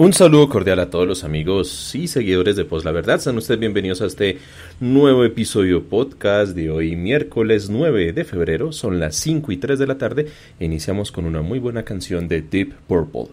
Un saludo cordial a todos los amigos y seguidores de Post La Verdad. Sean ustedes bienvenidos a este nuevo episodio podcast de hoy, miércoles 9 de febrero. Son las 5:03 de la tarde e iniciamos con una muy buena canción de Deep Purple.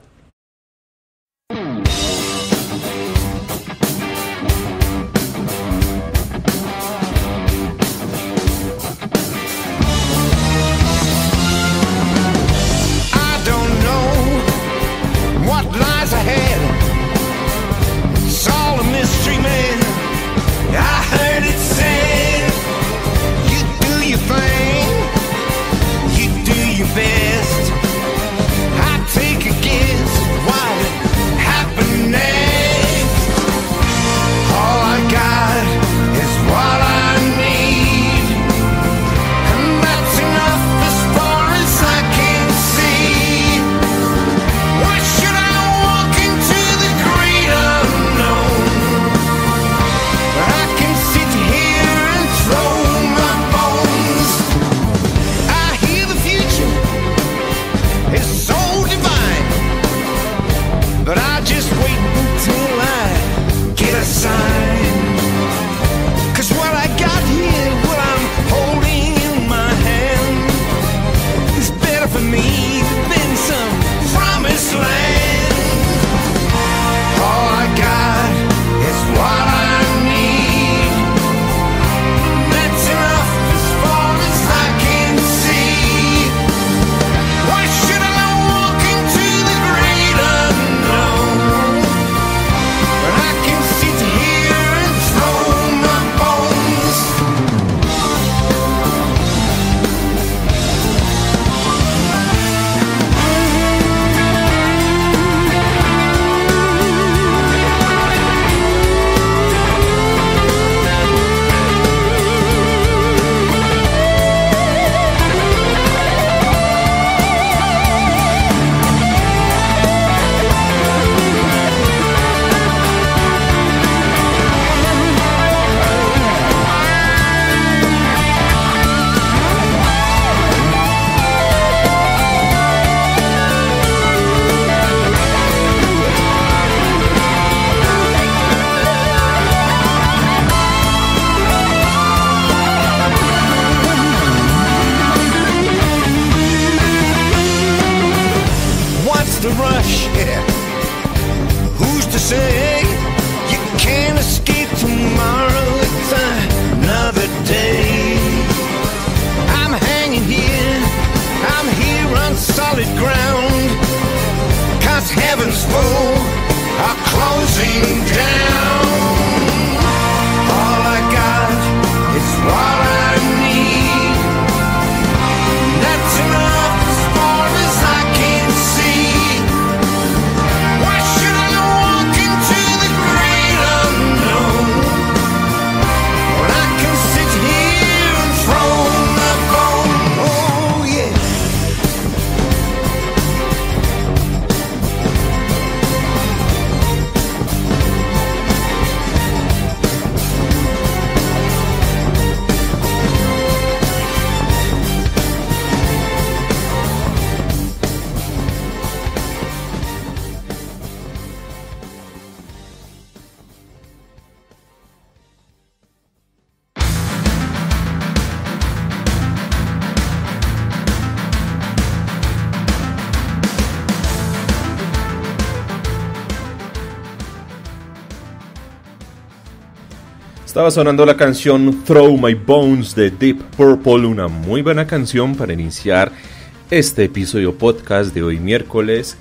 Estaba sonando la canción Throw My Bones de Deep Purple, una muy buena canción para iniciar este episodio podcast de hoy miércoles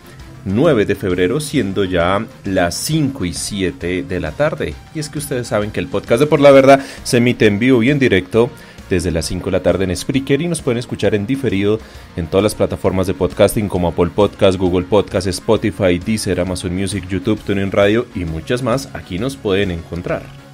9 de febrero, siendo ya las 5:07 de la tarde. Y es que ustedes saben que el podcast de Por la Verdad se emite en vivo y en directo desde las 5 de la tarde en Spreaker y nos pueden escuchar en diferido en todas las plataformas de podcasting como Apple Podcast, Google Podcast, Spotify, Deezer, Amazon Music, YouTube, TuneIn Radio y muchas más. Aquí nos pueden encontrar.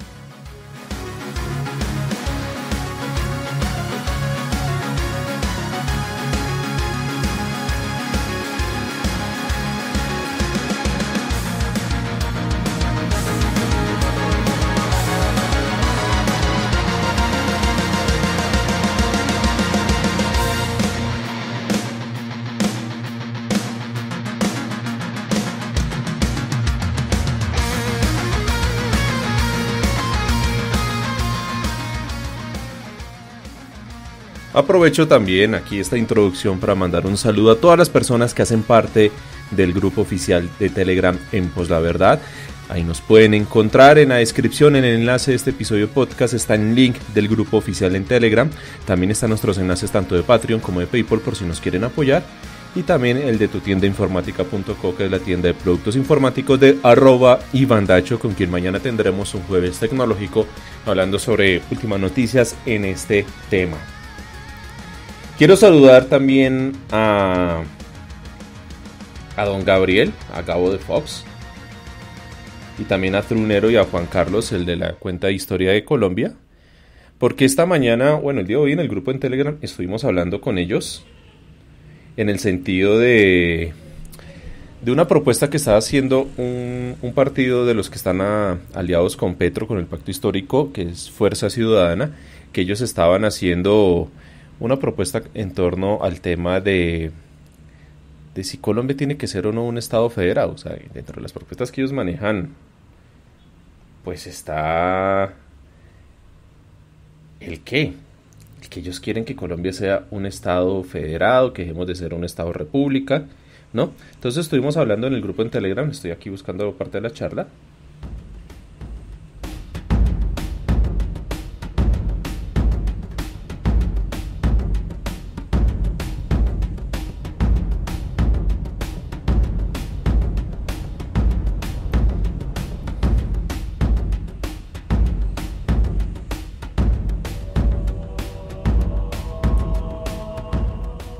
Aprovecho también aquí esta introducción para mandar un saludo a todas las personas que hacen parte del grupo oficial de Telegram en Pos la Verdad. Ahí nos pueden encontrar en la descripción, en el enlace de este episodio podcast está el link del grupo oficial en Telegram. También están nuestros enlaces tanto de Patreon como de PayPal por si nos quieren apoyar. Y también el de tutiendainformática.co, que es la tienda de productos informáticos de @ivandacho, con quien mañana tendremos un jueves tecnológico hablando sobre últimas noticias en este tema. Quiero saludar también a don Gabriel, a Gabo de Fox, y también a Trunero y a Juan Carlos, el de la cuenta de Historia de Colombia, porque esta mañana, el día de hoy en el grupo en Telegram estuvimos hablando con ellos en el sentido de una propuesta que está haciendo un partido de los que están aliados con Petro, con el pacto histórico, que es Fuerza Ciudadana, que ellos estaban haciendo una propuesta en torno al tema de si Colombia tiene que ser o no un estado federado. O sea, dentro de las propuestas que ellos manejan, pues está el que ellos quieren que Colombia sea un estado federado, que dejemos de ser un estado república, ¿no? Entonces estuvimos hablando en el grupo en Telegram, estoy aquí buscando parte de la charla.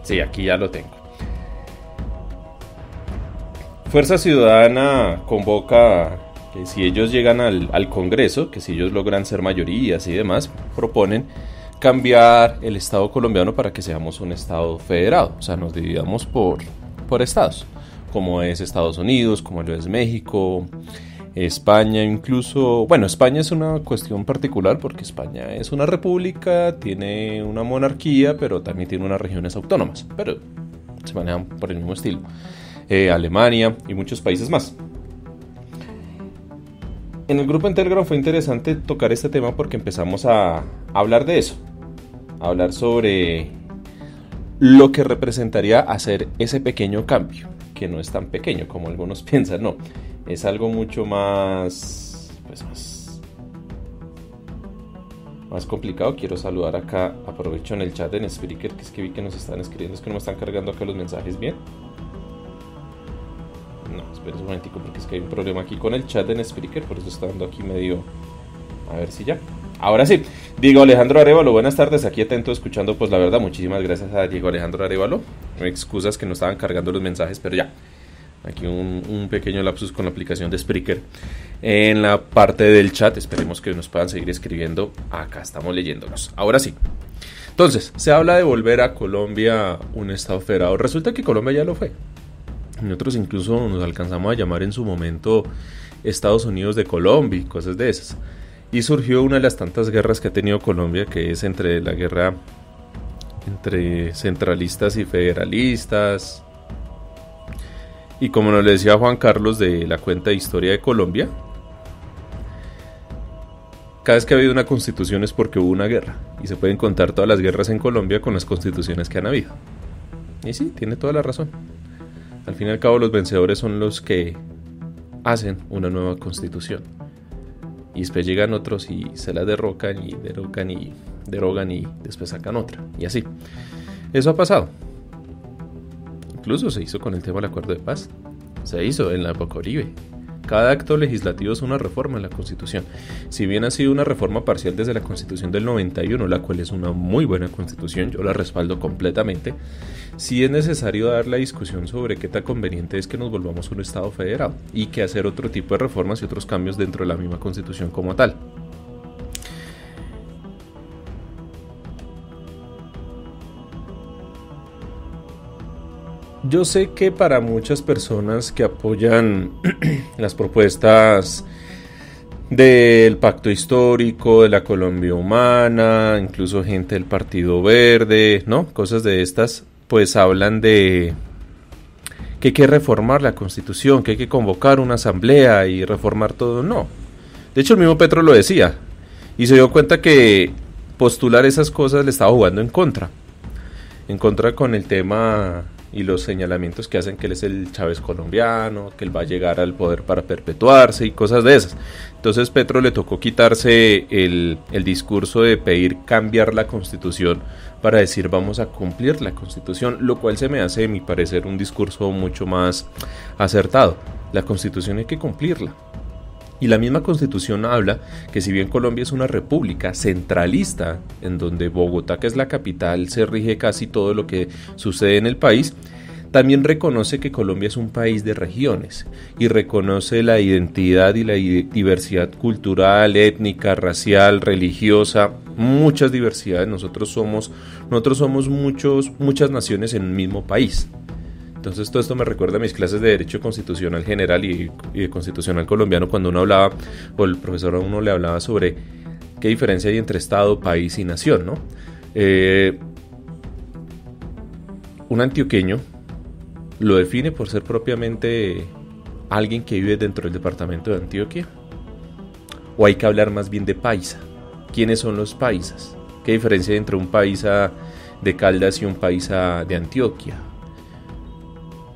Sí, aquí ya lo tengo. Fuerza Ciudadana convoca que si ellos llegan al Congreso, que si ellos logran ser mayorías y demás, proponen cambiar el Estado colombiano para que seamos un Estado federado. O sea, nos dividamos por estados, como es Estados Unidos, como lo es México, España incluso. Bueno, España es una cuestión particular porque España es una república, tiene una monarquía, pero también tiene unas regiones autónomas, pero se manejan por el mismo estilo. Alemania y muchos países más. En el grupo en Telegram fue interesante tocar este tema porque empezamos a hablar de eso, a hablar sobre lo que representaría hacer ese pequeño cambio, que no es tan pequeño como algunos piensan, no. Es algo mucho más complicado. Quiero saludar acá, aprovecho en el chat en Spreaker, que es que vi que nos están escribiendo, es que no me están cargando acá los mensajes bien. No, espera un momentico porque es que hay un problema aquí con el chat en Spreaker, por eso está dando aquí medio. A ver si ya. Ahora sí, Diego Alejandro Arevalo, buenas tardes, aquí atento escuchando Pues la Verdad. Muchísimas gracias a Diego Alejandro Arevalo. Me excusas que no estaban cargando los mensajes, pero ya. Aquí un pequeño lapsus con la aplicación de Spreaker en la parte del chat. Esperemos que nos puedan seguir escribiendo. Acá estamos leyéndolos. Ahora sí. Entonces, se habla de volver a Colombia un estado federado. Resulta que Colombia ya lo fue. Nosotros incluso nos alcanzamos a llamar en su momento Estados Unidos de Colombia y cosas de esas. Y surgió una de las tantas guerras que ha tenido Colombia, que es entre la guerra entre centralistas y federalistas. Y como nos le decía Juan Carlos de la cuenta de Historia de Colombia, cada vez que ha habido una constitución es porque hubo una guerra. Y se pueden contar todas las guerras en Colombia con las constituciones que han habido. Y sí, tiene toda la razón. Al fin y al cabo los vencedores son los que hacen una nueva constitución. Y después llegan otros y se la derogan y después sacan otra. Y así. Eso ha pasado. Incluso se hizo con el tema del acuerdo de paz. Se hizo en la época Uribe. Cada acto legislativo es una reforma en la Constitución. Si bien ha sido una reforma parcial desde la Constitución del 91, la cual es una muy buena Constitución, yo la respaldo completamente, sí es necesario dar la discusión sobre qué tan conveniente es que nos volvamos un Estado federado y que hacer otro tipo de reformas y otros cambios dentro de la misma Constitución como tal. Yo sé que para muchas personas que apoyan las propuestas del Pacto Histórico, de la Colombia Humana, incluso gente del Partido Verde, ¿no? Cosas de estas, pues hablan de que hay que reformar la Constitución, que hay que convocar una asamblea y reformar todo. No. De hecho, el mismo Petro lo decía y se dio cuenta que postular esas cosas le estaba jugando en contra. en contra con el tema y los señalamientos que hacen que él es el Chávez colombiano, que él va a llegar al poder para perpetuarse y cosas de esas. Entonces Petro le tocó quitarse el discurso de pedir cambiar la constitución para decir vamos a cumplir la constitución, lo cual se me hace, a mi parecer, un discurso mucho más acertado. La constitución hay que cumplirla. Y la misma constitución habla que si bien Colombia es una república centralista, en donde Bogotá, que es la capital, se rige casi todo lo que sucede en el país, también reconoce que Colombia es un país de regiones y reconoce la identidad y la diversidad cultural, étnica, racial, religiosa, muchas diversidades. Nosotros somos muchas naciones en un mismo país. Entonces todo esto me recuerda a mis clases de Derecho Constitucional General y de Constitucional Colombiano, cuando uno hablaba, o el profesor a uno le hablaba sobre qué diferencia hay entre Estado, país y nación, ¿no? Un antioqueño lo define por ser propiamente alguien que vive dentro del departamento de Antioquia, o hay que hablar más bien de paisa. ¿Quiénes son los paisas? ¿Qué diferencia hay entre un paisa de Caldas y un paisa de Antioquia?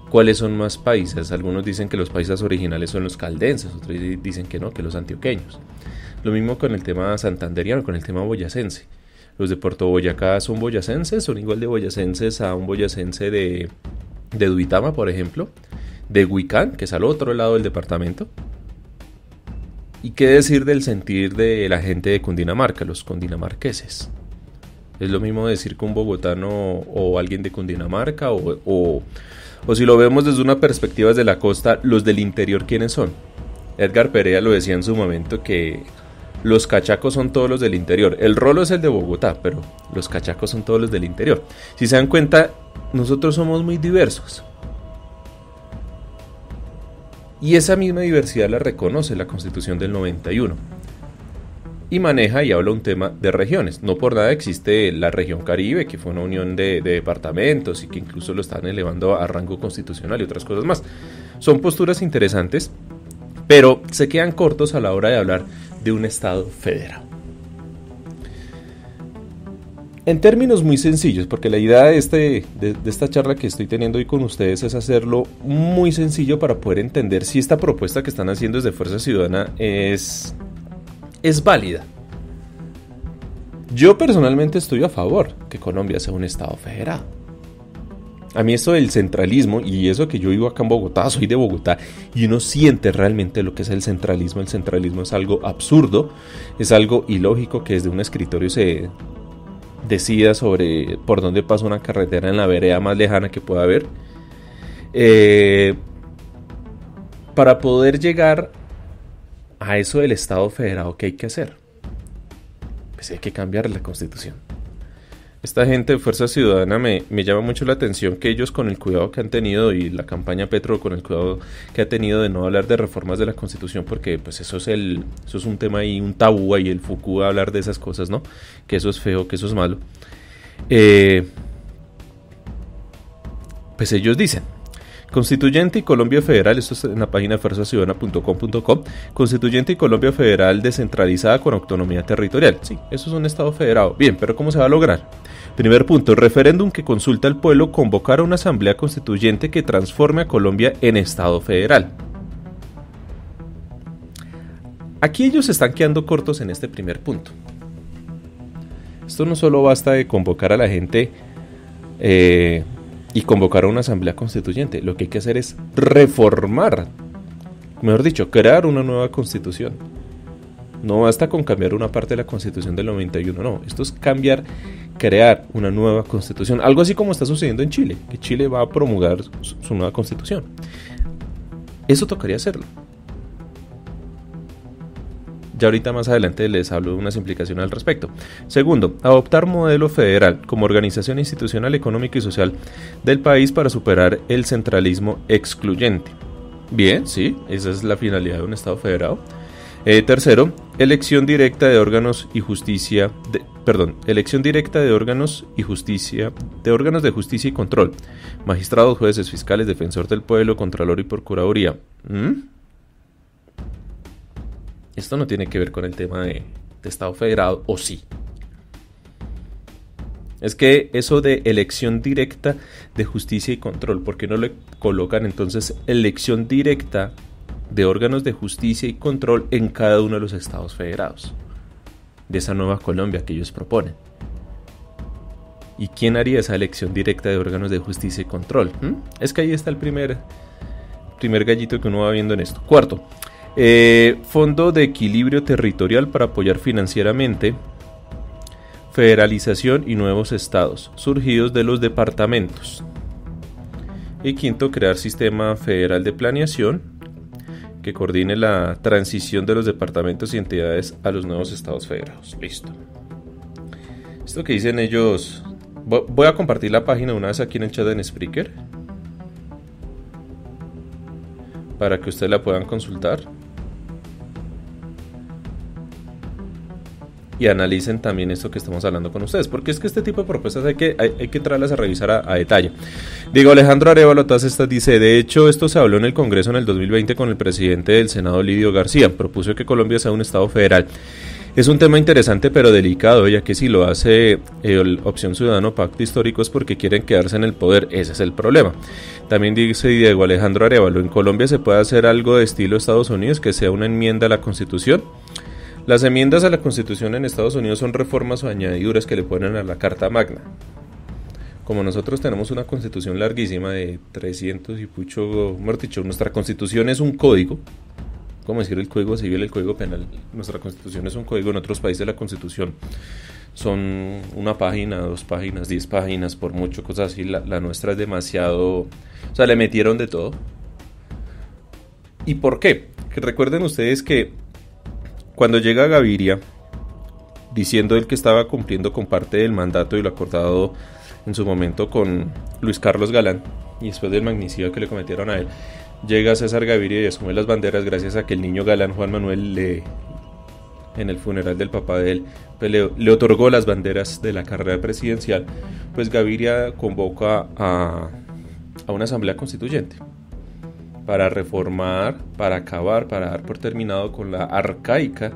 ¿Cuáles son más paisas? Algunos dicen que los paisas originales son los caldenses, otros dicen que no, que los antioqueños. Lo mismo con el tema santanderiano, con el tema boyacense. Los de Puerto Boyacá son boyacenses, son igual de boyacenses a un boyacense de Duitama, por ejemplo, de Huicán, que es al otro lado del departamento. ¿Y qué decir del sentir de la gente de Cundinamarca, los cundinamarqueses? Es lo mismo decir que un bogotano o alguien de Cundinamarca o si lo vemos desde una perspectiva desde la costa, los del interior, ¿quiénes son? Edgar Perea lo decía en su momento, que los cachacos son todos los del interior. El rolo es el de Bogotá, pero los cachacos son todos los del interior. Si se dan cuenta, nosotros somos muy diversos. Y esa misma diversidad la reconoce la Constitución del 91. Y maneja y habla un tema de regiones. No por nada existe la región Caribe, que fue una unión de departamentos y que incluso lo están elevando a rango constitucional y otras cosas más. Son posturas interesantes, pero se quedan cortos a la hora de hablar de un Estado federal. En términos muy sencillos, porque la idea de esta charla que estoy teniendo hoy con ustedes es hacerlo muy sencillo para poder entender si esta propuesta que están haciendo desde Fuerza Ciudadana es válida. Yo personalmente estoy a favor que Colombia sea un Estado federado. A mí esto del centralismo, y eso que yo vivo acá en Bogotá, soy de Bogotá, y uno siente realmente lo que es el centralismo. El centralismo es algo absurdo, es algo ilógico que desde un escritorio se decida sobre por dónde pasa una carretera en la vereda más lejana que pueda haber. Para poder llegar a eso del Estado federado, ¿qué hay que hacer? Pues hay que cambiar la Constitución. Esta gente de Fuerza Ciudadana me llama mucho la atención que ellos, con el cuidado que han tenido, y la campaña Petro con el cuidado que ha tenido de no hablar de reformas de la Constitución, porque pues eso es un tema y un tabú ahí, el Fuku, hablar de esas cosas, ¿no? Que eso es feo, que eso es malo. Pues ellos dicen: Constituyente y Colombia Federal, esto es en la página fuerzaciudadana.com.co, Constituyente y Colombia Federal descentralizada con autonomía territorial. Sí, eso es un Estado federado. Bien, pero ¿cómo se va a lograr? Primer punto, referéndum que consulta al pueblo, convocar a una asamblea constituyente que transforme a Colombia en Estado federal. Aquí ellos se están quedando cortos en este primer punto. Esto no solo basta de convocar a la gente y convocar a una asamblea constituyente. Lo que hay que hacer es reformar, mejor dicho, crear una nueva constitución. No basta con cambiar una parte de la Constitución del 91, no. Esto es crear una nueva Constitución. Algo así como está sucediendo en Chile, que Chile va a promulgar su nueva Constitución. Eso tocaría hacerlo. Ya ahorita más adelante les hablo de unas implicaciones al respecto. Segundo, adoptar modelo federal como organización institucional, económica y social del país para superar el centralismo excluyente. Bien, sí, esa es la finalidad de un Estado federado. Tercero, elección directa de órganos de justicia de justicia y control, magistrados, jueces, fiscales, defensor del pueblo, contralor y procuraduría. Esto no tiene que ver con el tema de Estado federado, ¿o sí? Es que eso de elección directa de justicia y control, ¿por qué no le colocan entonces elección directa de órganos de justicia y control en cada uno de los estados federados? De esa nueva Colombia que ellos proponen. ¿Y quién haría esa elección directa de órganos de justicia y control? Es que ahí está el primer gallito que uno va viendo en esto. Cuarto, Fondo de Equilibrio Territorial para apoyar financieramente federalización y nuevos estados surgidos de los departamentos. Y quinto, crear sistema federal de planeación que coordine la transición de los departamentos y entidades a los nuevos estados federados. Listo. Esto que dicen ellos, voy a compartir la página una vez aquí en el chat en Spreaker para que ustedes la puedan consultar y analicen también esto que estamos hablando con ustedes, porque es que este tipo de propuestas hay que traerlas a revisar a detalle. Digo, Alejandro Arévalo, todas estas dice, de hecho esto se habló en el Congreso en el 2020 con el presidente del Senado, Lidio García, propuso que Colombia sea un estado federal. Es un tema interesante pero delicado, ya que si lo hace Opción Ciudadano Pacto Histórico es porque quieren quedarse en el poder, ese es el problema. También dice Diego Alejandro Arévalo, en Colombia se puede hacer algo de estilo Estados Unidos, que sea una enmienda a la Constitución. Las enmiendas a la Constitución en Estados Unidos son reformas o añadiduras que le ponen a la Carta Magna. Como nosotros tenemos una Constitución larguísima de 300 y pucho, mejor dicho, nuestra Constitución es un código, como decir el Código Civil, el Código Penal, nuestra Constitución es un código. En otros países la Constitución son una página, 2 páginas, 10 páginas, por mucho, cosas así. La nuestra es demasiado, o sea, le metieron de todo. ¿Y por qué? Que recuerden ustedes que cuando llega Gaviria, diciendo él que estaba cumpliendo con parte del mandato y lo acordado en su momento con Luis Carlos Galán, y después del magnicidio que le cometieron a él, llega César Gaviria y asume las banderas gracias a que el niño Galán, Juan Manuel, en el funeral del papá de él, pues le otorgó las banderas de la carrera presidencial. Pues Gaviria convoca a una asamblea constituyente para reformar, para acabar, para dar por terminado con la arcaica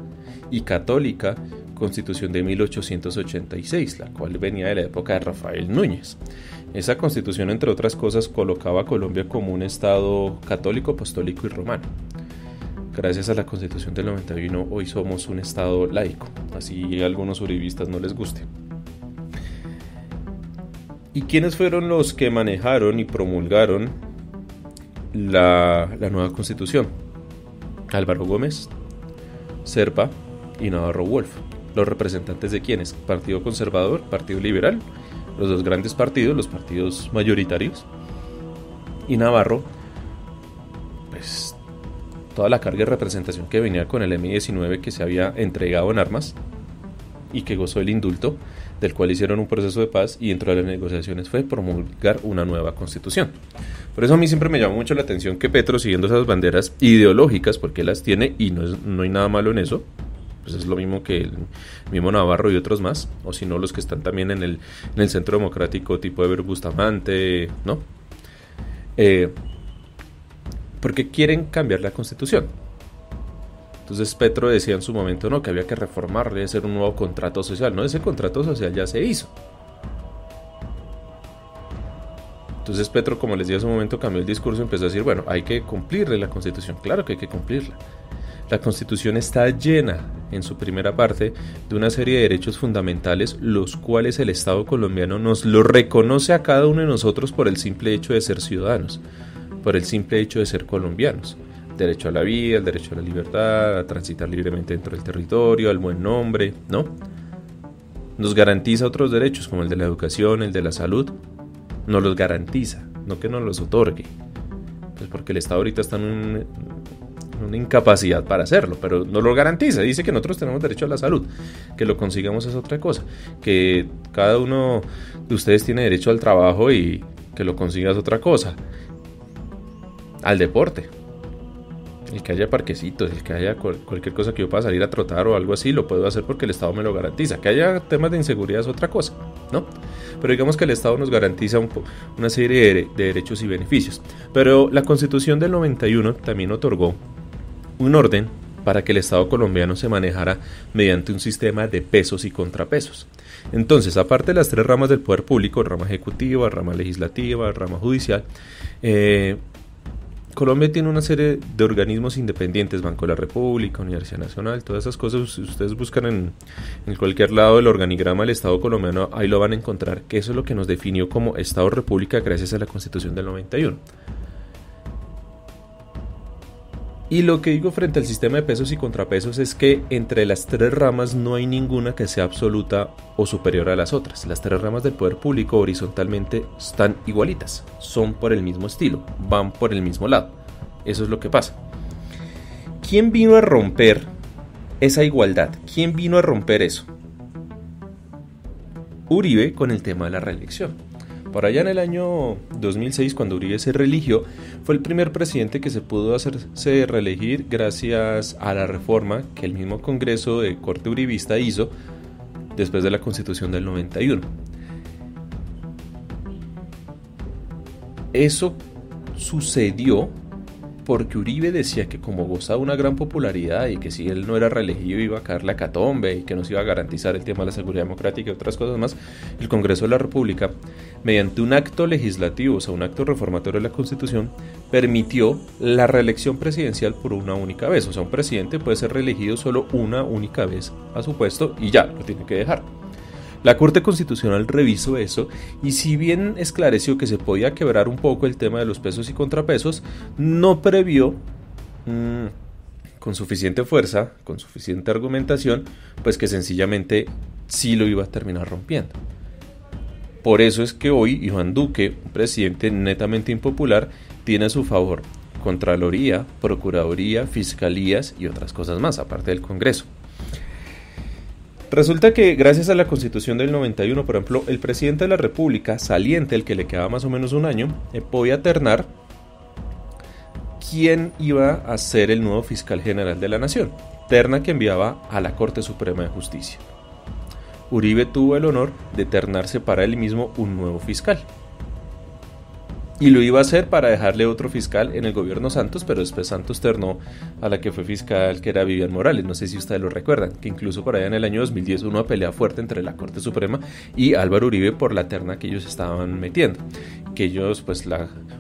y católica Constitución de 1886, la cual venía de la época de Rafael Núñez. Esa Constitución, entre otras cosas, colocaba a Colombia como un estado católico, apostólico y romano. Gracias a la Constitución del 91, hoy somos un estado laico, así a algunos uribistas no les guste. ¿Y quiénes fueron los que manejaron y promulgaron la nueva Constitución? Álvaro Gómez, Serpa y Navarro Wolf. ¿Los representantes de quiénes? Partido Conservador, Partido Liberal, los dos grandes partidos, los partidos mayoritarios. Y Navarro, pues toda la carga de representación que venía con el M-19 que se había entregado en armas y que gozó el indulto, del cual hicieron un proceso de paz, y dentro de las negociaciones fue promulgar una nueva Constitución. Por eso a mí siempre me llama mucho la atención que Petro, siguiendo esas banderas ideológicas, porque las tiene y no hay nada malo en eso, pues es lo mismo que el mismo Navarro y otros más, o si no los que están también en el Centro Democrático tipo Eber Bustamante, ¿no? Porque quieren cambiar la Constitución. Entonces Petro decía en su momento, no, que había que reformarle, hacer un nuevo contrato social. No, ese contrato social ya se hizo. Entonces Petro, como les dije hace un momento, cambió el discurso y empezó a decir, bueno, hay que cumplirle la Constitución. Claro que hay que cumplirla. La Constitución está llena, en su primera parte, de una serie de derechos fundamentales, los cuales el Estado colombiano nos lo reconoce a cada uno de nosotros por el simple hecho de ser ciudadanos, por el simple hecho de ser colombianos. Derecho a la vida, el derecho a la libertad, a transitar libremente dentro del territorio, al buen nombre, ¿no? Nos garantiza otros derechos, como el de la educación, el de la salud. Nos los garantiza, no que nos los otorgue. Pues porque el Estado ahorita está en una incapacidad para hacerlo, pero nos lo garantiza. Dice que nosotros tenemos derecho a la salud. Que lo consigamos es otra cosa. Que cada uno de ustedes tiene derecho al trabajo y que lo consiga es otra cosa. Al deporte. El que haya parquecitos, el que haya cualquier cosa que yo pueda salir a trotar o algo así, lo puedo hacer porque el Estado me lo garantiza. Que haya temas de inseguridad es otra cosa, ¿no? Pero digamos que el Estado nos garantiza una serie de derechos y beneficios. Pero la Constitución del 91 también otorgó un orden para que el Estado colombiano se manejara mediante un sistema de pesos y contrapesos. Entonces, aparte de las tres ramas del poder público, rama ejecutiva, rama legislativa, rama judicial, Colombia tiene una serie de organismos independientes, Banco de la República, Universidad Nacional, todas esas cosas. Si ustedes buscan en cualquier lado del organigrama del Estado colombiano, ahí lo van a encontrar, que eso es lo que nos definió como Estado-República gracias a la Constitución del 91. Y lo que digo frente al sistema de pesos y contrapesos es que entre las tres ramas no hay ninguna que sea absoluta o superior a las otras. Las tres ramas del poder público horizontalmente están igualitas, son por el mismo estilo, van por el mismo lado. Eso es lo que pasa. ¿Quién vino a romper esa igualdad? ¿Quién vino a romper eso? Uribe, con el tema de la reelección. Por allá en el año 2006, cuando Uribe se reeligió, fue el primer presidente que se pudo hacerse reelegir gracias a la reforma que el mismo Congreso de corte uribista hizo después de la Constitución del 91. Eso sucedió porque Uribe decía que como gozaba una gran popularidad y que si él no era reelegido iba a caer la hecatombe y que no se iba a garantizar el tema de la seguridad democrática y otras cosas más, el Congreso de la República, mediante un acto legislativo, o sea, un acto reformatorio de la Constitución, permitió la reelección presidencial por una única vez. O sea, un presidente puede ser reelegido solo una única vez a su puesto y ya, lo tiene que dejar. La Corte Constitucional revisó eso y si bien esclareció que se podía quebrar un poco el tema de los pesos y contrapesos, no previó con suficiente fuerza, con suficiente argumentación, pues que sencillamente sí lo iba a terminar rompiendo. Por eso es que hoy Iván Duque, un presidente netamente impopular, tiene a su favor Contraloría, Procuraduría, Fiscalías y otras cosas más, aparte del Congreso. Resulta que gracias a la Constitución del 91, por ejemplo, el presidente de la República, saliente, el que le quedaba más o menos un año, podía ternar quién iba a ser el nuevo fiscal general de la nación, terna que enviaba a la Corte Suprema de Justicia. Uribe tuvo el honor de ternarse para él mismo un nuevo fiscal. Y lo iba a hacer para dejarle otro fiscal en el gobierno Santos, pero después Santos ternó a la que fue fiscal, que era Vivian Morales. No sé si ustedes lo recuerdan, que incluso por allá en el año 2010 hubo una pelea fuerte entre la Corte Suprema y Álvaro Uribe por la terna que ellos estaban metiendo. Que ellos, pues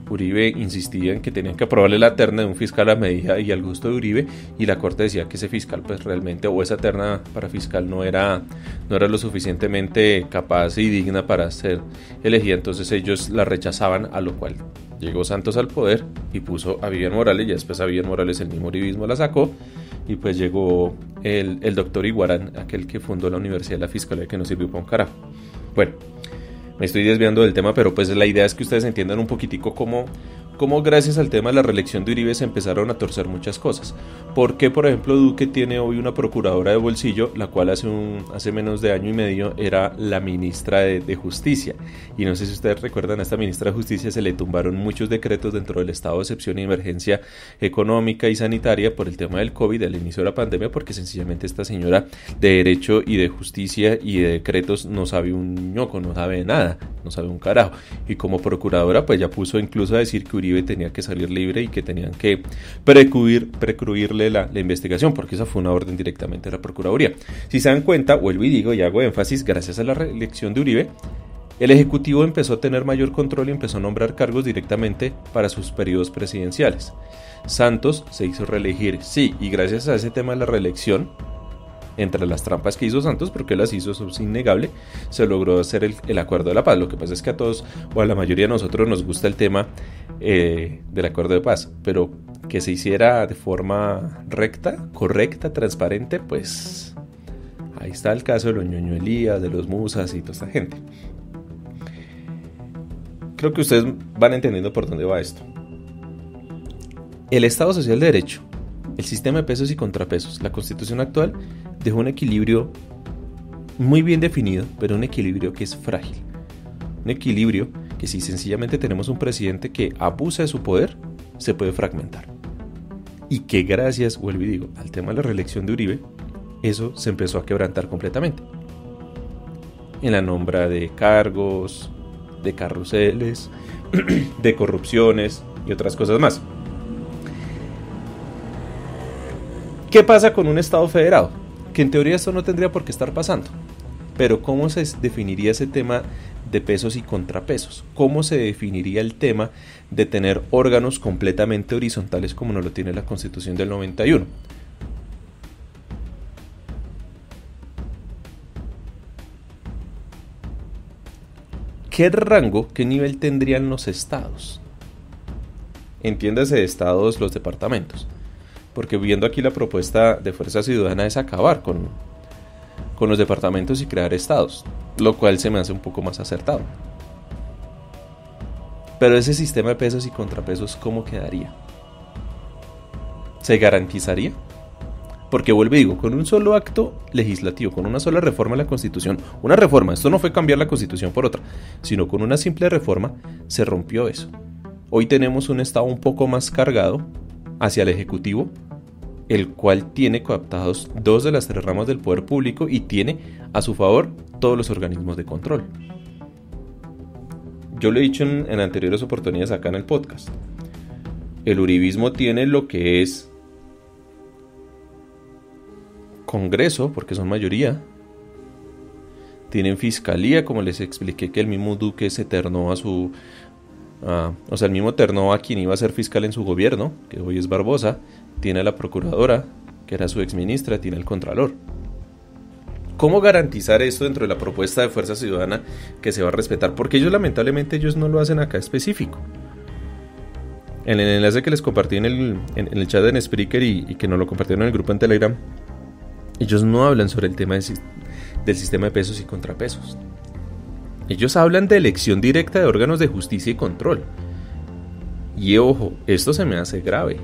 Uribe insistía en que tenían que aprobarle la terna de un fiscal a medida y al gusto de Uribe, y la Corte decía que ese fiscal, pues realmente, o esa terna para fiscal no era lo suficientemente capaz y digna para ser elegida, entonces ellos la rechazaban, a lo cual llegó Santos al poder y puso a Vivian Morales, y después a Vivian Morales el mismo uribismo la sacó, y pues llegó el doctor Iguarán, aquel que fundó la Universidad de la Fiscalía, que no sirvió para un carajo. Bueno, me estoy desviando del tema, pero pues la idea es que ustedes entiendan un poquitico cómo gracias al tema de la reelección de Uribe se empezaron a torcer muchas cosas. ¿Por qué, por ejemplo, Duque tiene hoy una procuradora de bolsillo, la cual hace menos de año y medio era la ministra de Justicia? Y no sé si ustedes recuerdan, a esta ministra de Justicia se le tumbaron muchos decretos dentro del estado de excepción y emergencia económica y sanitaria por el tema del COVID, al inicio de la pandemia, porque sencillamente esta señora de Derecho y de Justicia y de decretos no sabe un ñoco, no sabe nada, no sabe un carajo. Y como procuradora, pues ya puso incluso a decir que Uribe tenía que salir libre y que tenían que precluirle la investigación, porque esa fue una orden directamente de la Procuraduría. Si se dan cuenta, vuelvo y digo y hago énfasis, gracias a la reelección de Uribe, el Ejecutivo empezó a tener mayor control y empezó a nombrar cargos directamente para sus periodos presidenciales. Santos se hizo reelegir, sí, y gracias a ese tema de la reelección, entre las trampas que hizo Santos, porque las hizo, eso es innegable, se logró hacer el acuerdo de la paz. Lo que pasa es que a todos, o a la mayoría de nosotros, nos gusta el tema del acuerdo de paz, pero que se hiciera de forma recta, correcta, transparente, pues ahí está el caso de los Ñoño Elías, de los Musas y toda esta gente. Creo que ustedes van entendiendo por dónde va esto. El Estado Social de Derecho, el sistema de pesos y contrapesos, la Constitución actual dejó un equilibrio muy bien definido, pero un equilibrio que es frágil. Un equilibrio que si sencillamente tenemos un presidente que abusa de su poder, se puede fragmentar. Y que gracias, vuelvo y digo, al tema de la reelección de Uribe, eso se empezó a quebrantar completamente. En la nombra de cargos, de carruseles, de corrupciones y otras cosas más. ¿Qué pasa con un Estado federado? Que en teoría esto no tendría por qué estar pasando. Pero ¿cómo se definiría ese tema de pesos y contrapesos? ¿Cómo se definiría el tema de tener órganos completamente horizontales como nos lo tiene la Constitución del 91? ¿Qué rango, qué nivel tendrían los estados? Entiéndase de estados los departamentos. Porque viendo aquí la propuesta de Fuerza Ciudadana es acabar con los departamentos y crear estados, lo cual se me hace un poco más acertado. Pero ese sistema de pesos y contrapesos, ¿cómo quedaría? ¿Se garantizaría? Porque vuelvo y digo, con un solo acto legislativo, con una sola reforma a la Constitución, una reforma, esto no fue cambiar la Constitución por otra, sino con una simple reforma se rompió eso. Hoy tenemos un Estado un poco más cargado hacia el Ejecutivo, el cual tiene cooptados 2 de las 3 ramas del poder público y tiene a su favor todos los organismos de control. Yo lo he dicho en anteriores oportunidades acá en el podcast. El uribismo tiene lo que es Congreso, porque son mayoría. Tienen fiscalía, como les expliqué que el mismo Duque se ternó el mismo ternó a quien iba a ser fiscal en su gobierno, que hoy es Barbosa. Tiene a la procuradora, que era su exministra, tiene al contralor. ¿Cómo garantizar esto dentro de la propuesta de Fuerza Ciudadana que se va a respetar? Porque lamentablemente ellos no lo hacen acá específico. En el enlace que les compartí en el chat en Spreaker y que nos lo compartieron en el grupo en Telegram, ellos no hablan sobre el tema del sistema de pesos y contrapesos. Ellos hablan de elección directa de órganos de justicia y control. Y ojo, esto se me hace grave.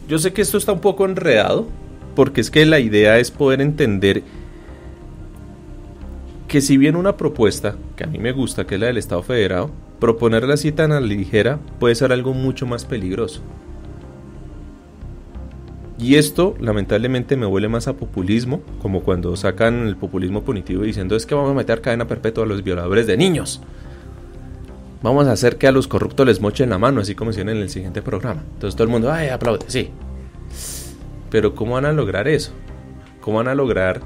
Yo sé que esto está un poco enredado, porque es que la idea es poder entender que si bien una propuesta, que a mí me gusta, que es la del Estado Federado, proponerla así tan a la ligera puede ser algo mucho más peligroso. Y esto lamentablemente me huele más a populismo, como cuando sacan el populismo punitivo diciendo es que vamos a meter cadena perpetua a los violadores de niños. Vamos a hacer que a los corruptos les mochen la mano, así como hicieron en el siguiente programa. Entonces todo el mundo, ¡ay, aplaude! Sí. Pero ¿cómo van a lograr eso? ¿Cómo van a lograr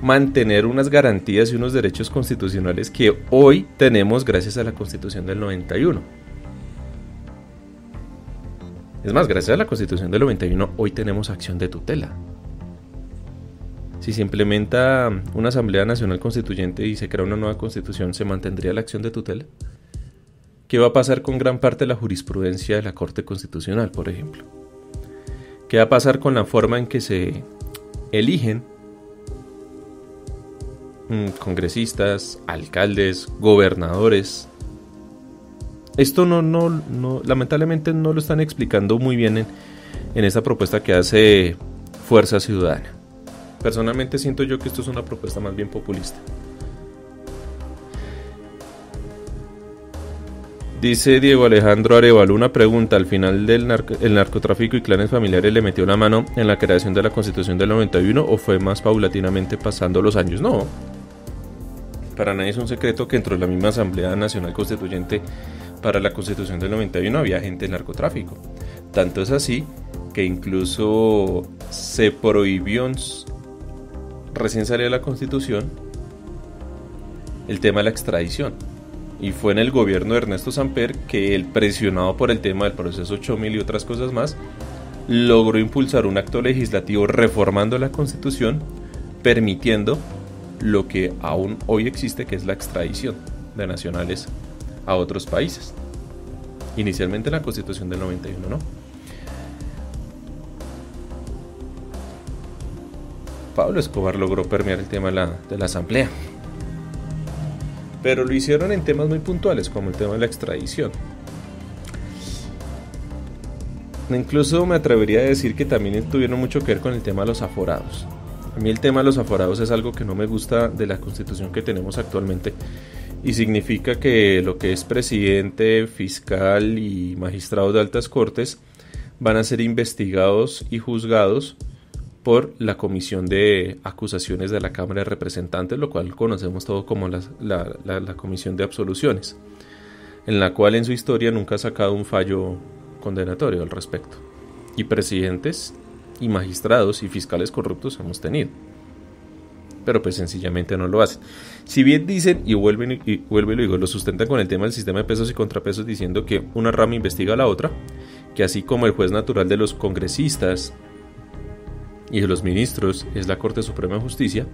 mantener unas garantías y unos derechos constitucionales que hoy tenemos gracias a la Constitución del 91? Es más, gracias a la Constitución del 91 hoy tenemos acción de tutela. Si se implementa una Asamblea Nacional Constituyente y se crea una nueva Constitución, ¿se mantendría la acción de tutela? ¿Qué va a pasar con gran parte de la jurisprudencia de la Corte Constitucional, por ejemplo? ¿Qué va a pasar con la forma en que se eligen congresistas, alcaldes, gobernadores? Esto lamentablemente no lo están explicando muy bien en esta propuesta que hace Fuerza Ciudadana. Personalmente siento yo que esto es una propuesta más bien populista. Dice Diego Alejandro Arevalo, una pregunta, al final el narcotráfico y clanes familiares le metió la mano en la creación de la Constitución del 91 o fue más paulatinamente pasando los años. No, para nadie es un secreto que dentro de la misma Asamblea Nacional Constituyente para la Constitución del 91 había gente del narcotráfico. Tanto es así que incluso se prohibió, recién salía la Constitución, el tema de la extradición. Y fue en el gobierno de Ernesto Samper que él, presionado por el tema del proceso Chomil y otras cosas más, logró impulsar un acto legislativo reformando la Constitución, permitiendo lo que aún hoy existe, que es la extradición de nacionales a otros países. Inicialmente en la Constitución del 91, ¿no? Pablo Escobar logró permear el tema de la asamblea. Pero lo hicieron en temas muy puntuales, como el tema de la extradición. Incluso me atrevería a decir que también tuvieron mucho que ver con el tema de los aforados. A mí el tema de los aforados es algo que no me gusta de la Constitución que tenemos actualmente. Y significa que lo que es presidente, fiscal y magistrados de altas cortes van a ser investigados y juzgados por la Comisión de Acusaciones de la Cámara de Representantes, lo cual conocemos todo como la Comisión de Absoluciones, en la cual en su historia nunca ha sacado un fallo condenatorio al respecto. Y presidentes y magistrados y fiscales corruptos hemos tenido. Pero pues sencillamente no lo hacen. Si bien dicen, y vuelvo y lo digo, lo sustentan con el tema del sistema de pesos y contrapesos, diciendo que una rama investiga a la otra, que así como el juez natural de los congresistas y de los ministros es la Corte Suprema de Justicia,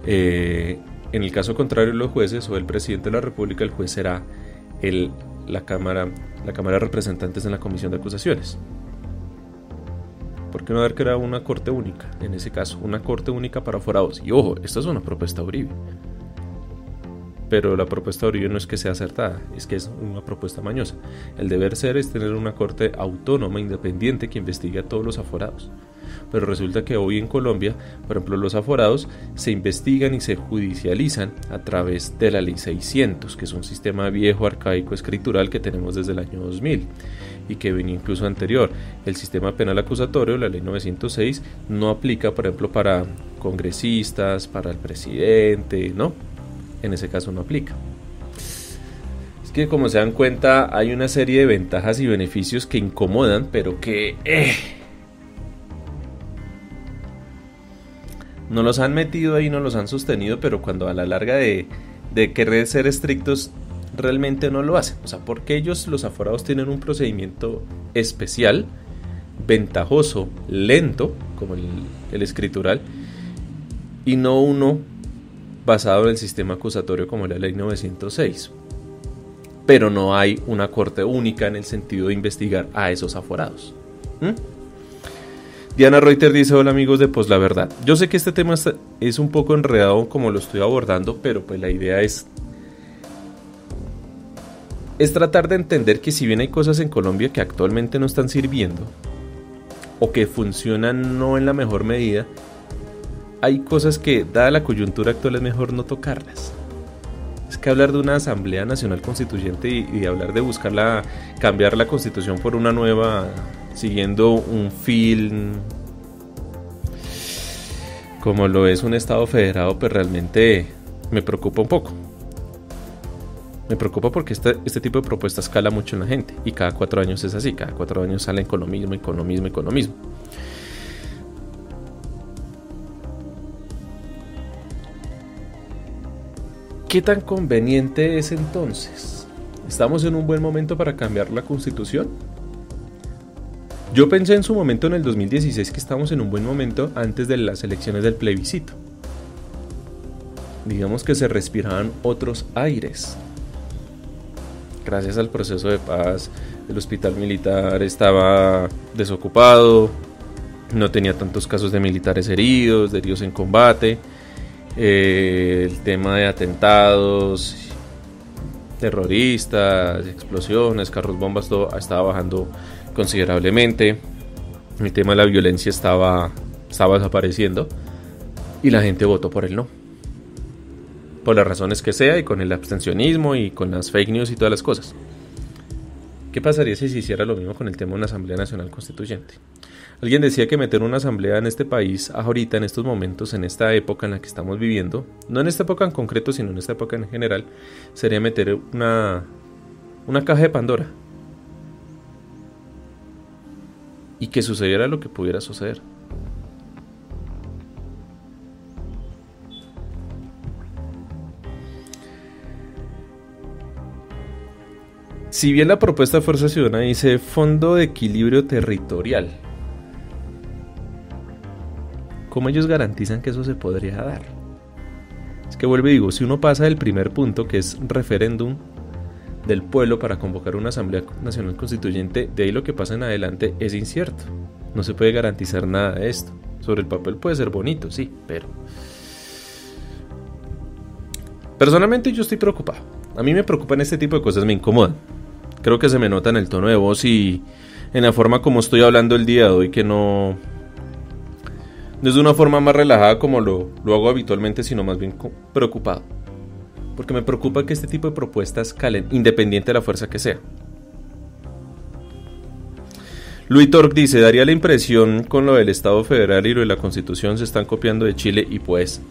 en el caso contrario de los jueces o el presidente de la República, el juez será la Cámara de Representantes en la Comisión de Acusaciones. ¿Por qué no haber creado una corte única? En ese caso, una corte única para aforados. Y ojo, esta es una propuesta de Uribe. Pero la propuesta de Uribe no es que sea acertada, es que es una propuesta mañosa. El deber ser es tener una corte autónoma, independiente, que investigue a todos los aforados. Pero resulta que hoy en Colombia, por ejemplo, los aforados se investigan y se judicializan a través de la Ley 600, que es un sistema viejo, arcaico, escritural que tenemos desde el año 2000 y que venía incluso anterior. El sistema penal acusatorio, la Ley 906, no aplica, por ejemplo, para congresistas, para el presidente, ¿no? En ese caso no aplica. Es que, como se dan cuenta, hay una serie de ventajas y beneficios que incomodan, pero que no los han metido ahí, no los han sostenido, pero cuando a la larga de querer ser estrictos, realmente no lo hacen. O sea, porque ellos, los aforados, tienen un procedimiento especial, ventajoso, lento, como el escritural, y no uno basado en el sistema acusatorio como la Ley 906. Pero no hay una corte única en el sentido de investigar a esos aforados. Diana Reuter dice: hola amigos de Pues la Verdad. Yo sé que este tema es un poco enredado como lo estoy abordando, pero pues la idea es tratar de entender que si bien hay cosas en Colombia que actualmente no están sirviendo o que funcionan no en la mejor medida, hay cosas que, dada la coyuntura actual, es mejor no tocarlas. Es que hablar de una Asamblea Nacional Constituyente y hablar de cambiar la Constitución por una nueva, siguiendo un film como lo es un Estado federado, pues realmente me preocupa un poco. Me preocupa porque este tipo de propuestas cala mucho en la gente y cada 4 años es así, cada 4 años salen con lo mismo. ¿Qué tan conveniente es entonces? ¿Estamos en un buen momento para cambiar la Constitución? Yo pensé en su momento en el 2016 que estábamos en un buen momento antes de las elecciones del plebiscito. Digamos que se respiraban otros aires. Gracias al proceso de paz, el hospital militar estaba desocupado, no tenía tantos casos de militares heridos, de heridos en combate. El tema de atentados terroristas, explosiones, carros bombas, todo estaba bajando considerablemente. El tema de la violencia estaba desapareciendo y la gente votó por el no, por las razones que sea, y con el abstencionismo y con las fake news y todas las cosas. ¿Qué pasaría si se hiciera lo mismo con el tema de una Asamblea Nacional Constituyente? Alguien decía que meter una asamblea en este país, ahorita, en estos momentos, en esta época en la que estamos viviendo, no en esta época en concreto, sino en esta época en general, sería meter una caja de Pandora. Y que sucediera lo que pudiera suceder. Si bien la propuesta de Fuerza Ciudadana dice Fondo de Equilibrio Territorial, ¿cómo ellos garantizan que eso se podría dar? Es que vuelvo y digo, si uno pasa del primer punto, que es referéndum del pueblo para convocar una Asamblea Nacional Constituyente, de ahí lo que pasa en adelante es incierto. No se puede garantizar nada de esto. Sobre el papel puede ser bonito, sí, pero personalmente yo estoy preocupado. A mí me preocupan este tipo de cosas, me incomodan. Creo que se me nota en el tono de voz y en la forma como estoy hablando el día de hoy, que no es de una forma más relajada como lo hago habitualmente, sino más bien preocupado. Porque me preocupa que este tipo de propuestas calen, independiente de la fuerza que sea. Luis Torque dice: daría la impresión con lo del Estado Federal y lo de la Constitución se están copiando de Chile, y pues,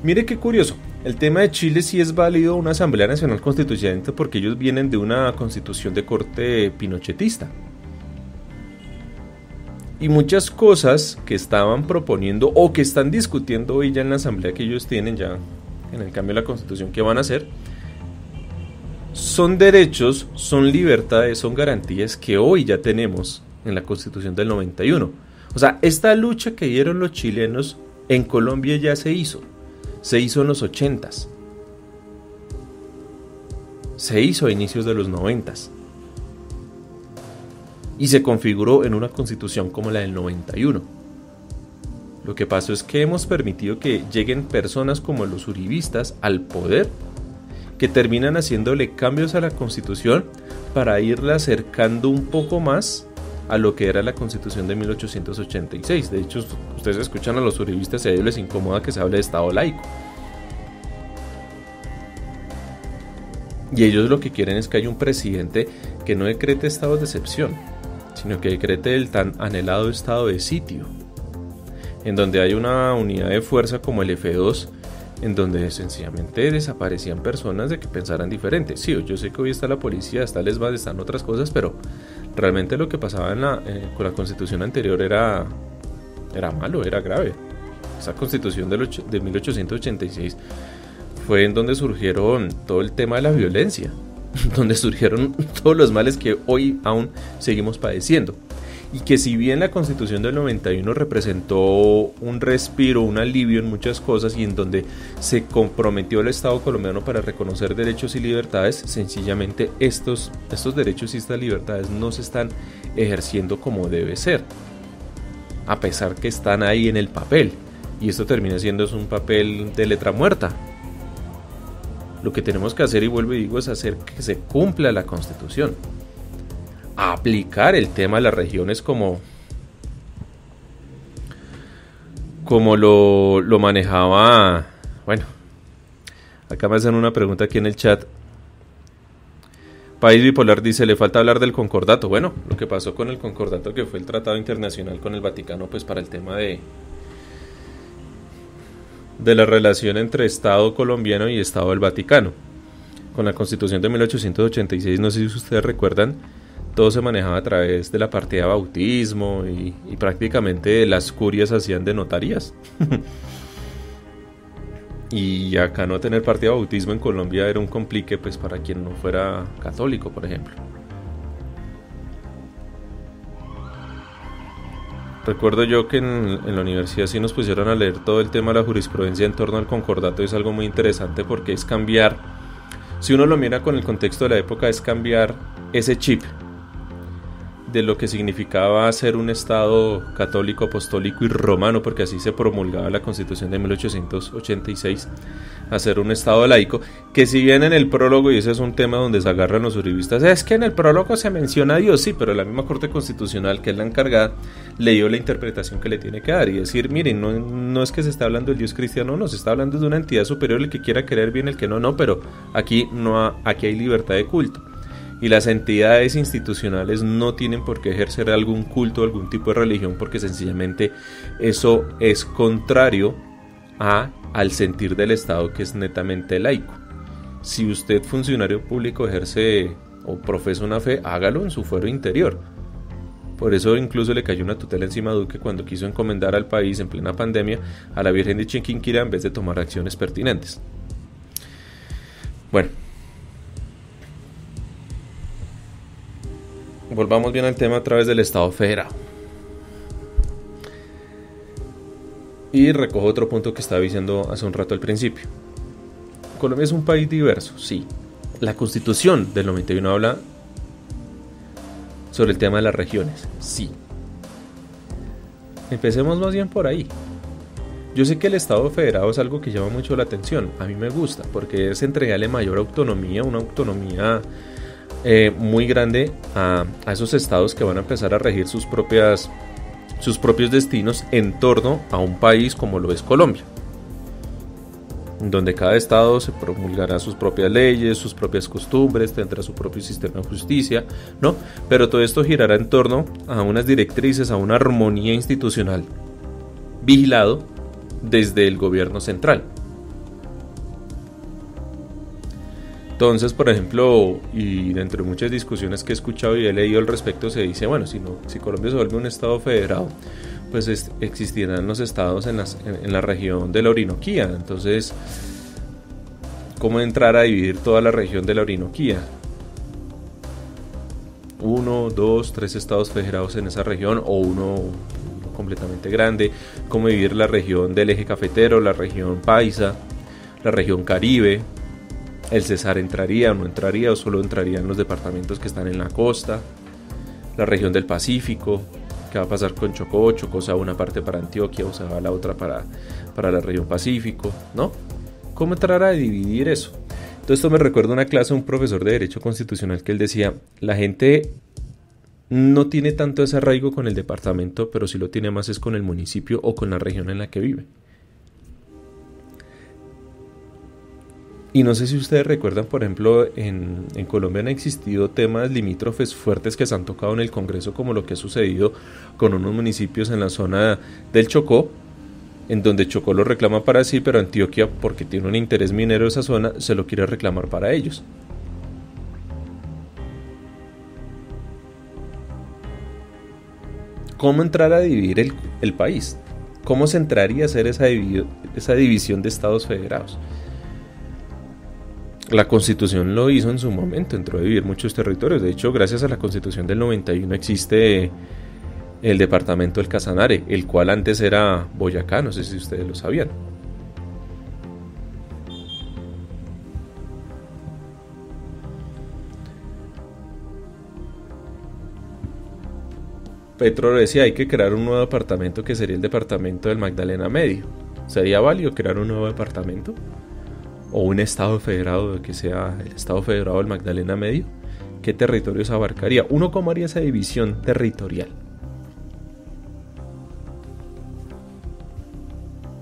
mire qué curioso, el tema de Chile sí es válido una Asamblea Nacional Constituyente porque ellos vienen de una constitución de corte pinochetista. Y muchas cosas que estaban proponiendo o que están discutiendo hoy ya en la asamblea que ellos tienen ya en el cambio de la constitución que van a hacer, son derechos, son libertades, son garantías que hoy ya tenemos en la constitución del 91. O sea, esta lucha que dieron los chilenos en Colombia ya se hizo en los 80s, se hizo a inicios de los 90s y se configuró en una constitución como la del 91. Lo que pasó es que hemos permitido que lleguen personas como los uribistas al poder, que terminan haciéndole cambios a la constitución para irla acercando un poco más a lo que era la constitución de 1886. De hecho, ustedes escuchan a los uribistas y a ellos les incomoda que se hable de Estado laico. Y ellos lo que quieren es que haya un presidente que no decrete estados de excepción, sino que decrete el tan anhelado estado de sitio, en donde hay una unidad de fuerza como el F2, en donde sencillamente desaparecían personas de que pensaran diferente. Sí, yo sé que hoy está la policía, está el ESMAD, están otras cosas, pero realmente lo que pasaba con la constitución anterior era malo, era grave. Esa constitución de 1886 fue en donde surgieron todo el tema de la violencia, donde surgieron todos los males que hoy aún seguimos padeciendo. Y que si bien la constitución del 91 representó un respiro, un alivio en muchas cosas y en donde se comprometió el Estado colombiano para reconocer derechos y libertades, sencillamente estos derechos y estas libertades no se están ejerciendo como debe ser, a pesar que están ahí en el papel, y esto termina siendo un papel de letra muerta. Lo que tenemos que hacer, y vuelvo y digo, es hacer que se cumpla la constitución, aplicar el tema de las regiones como lo manejaba. Bueno, acá me hacen una pregunta aquí en el chat. País Bipolar dice, le falta hablar del concordato. Bueno, lo que pasó con el concordato, que fue el tratado internacional con el Vaticano, pues para el tema de la relación entre Estado colombiano y Estado del Vaticano. Con la Constitución de 1886, no sé si ustedes recuerdan, todo se manejaba a través de la partida de bautismo y prácticamente las curias hacían de notarías. Y acá no tener partida de bautismo en Colombia era un complique, pues para quien no fuera católico, por ejemplo. Recuerdo yo que en la universidad sí nos pusieron a leer todo el tema de la jurisprudencia en torno al concordato. Es algo muy interesante porque es cambiar, si uno lo mira con el contexto de la época, es cambiar ese chip de lo que significaba ser un Estado católico, apostólico y romano, porque así se promulgaba la Constitución de 1886, a ser un Estado laico, que si bien en el prólogo, y ese es un tema donde se agarran los uribistas, es que en el prólogo se menciona a Dios, sí, pero la misma Corte Constitucional, que es la encargada, le dio la interpretación que le tiene que dar, y decir, miren, no es que se está hablando del Dios cristiano, no, se está hablando de una entidad superior, el que quiera creer bien, el que no, pero aquí hay libertad de culto. Y las entidades institucionales no tienen por qué ejercer algún culto, algún tipo de religión, porque sencillamente eso es contrario al sentir del Estado, que es netamente laico. Si usted, funcionario público, ejerce o profesa una fe, hágalo en su fuero interior. Por eso incluso le cayó una tutela encima a Duque cuando quiso encomendar al país en plena pandemia a la Virgen de Chiquinquirá en vez de tomar acciones pertinentes. Bueno, volvamos bien al tema a través del Estado federado. Y recojo otro punto que estaba diciendo hace un rato al principio. Colombia es un país diverso, sí. La Constitución del 91 habla sobre el tema de las regiones, sí. Empecemos más bien por ahí. Yo sé que el Estado federado es algo que llama mucho la atención. A mí me gusta porque es entregarle mayor autonomía, una autonomía muy grande a esos estados que van a empezar a regir sus propios destinos en torno a un país como lo es Colombia, donde cada estado se promulgará sus propias leyes, sus propias costumbres, tendrá su propio sistema de justicia, ¿no? Pero todo esto girará en torno a unas directrices, a una armonía institucional vigilado desde el gobierno central. Entonces, por ejemplo, y dentro de muchas discusiones que he escuchado y he leído al respecto, se dice, bueno, si Colombia se vuelve un estado federado, pues existirán los estados en la región de la Orinoquía. Entonces, ¿cómo entrar a dividir toda la región de la Orinoquía? 1, 2, 3 estados federados en esa región, o uno completamente grande. ¿Cómo dividir la región del eje cafetero, la región paisa, la región caribe? ¿El Cesar entraría o no entraría, o solo entrarían los departamentos que están en la costa? La región del Pacífico, ¿qué va a pasar con Chocó? Chocó se va una parte para Antioquia o se va la otra para la región Pacífico, ¿no? ¿Cómo entrar a dividir eso? Entonces esto me recuerda una clase de un profesor de Derecho Constitucional que él decía, la gente no tiene tanto ese arraigo con el departamento, pero sí lo tiene más es con el municipio o con la región en la que vive. Y no sé si ustedes recuerdan, por ejemplo, en Colombia han existido temas limítrofes fuertes que se han tocado en el Congreso, como lo que ha sucedido con unos municipios en la zona del Chocó, en donde Chocó lo reclama para sí, pero Antioquia, porque tiene un interés minero esa zona, se lo quiere reclamar para ellos. ¿Cómo entrar a dividir el país? ¿Cómo se entraría a hacer esa división de estados federados? La Constitución lo hizo en su momento, entró a dividir muchos territorios. De hecho, gracias a la Constitución del 91 existe el departamento del Casanare, el cual antes era Boyacá, no sé si ustedes lo sabían. Petro decía, hay que crear un nuevo departamento que sería el departamento del Magdalena Medio. ¿Sería válido crear un nuevo departamento? ¿O un estado federado que sea el estado federado del Magdalena Medio? ¿Qué territorios abarcaría? ¿Uno cómo haría esa división territorial?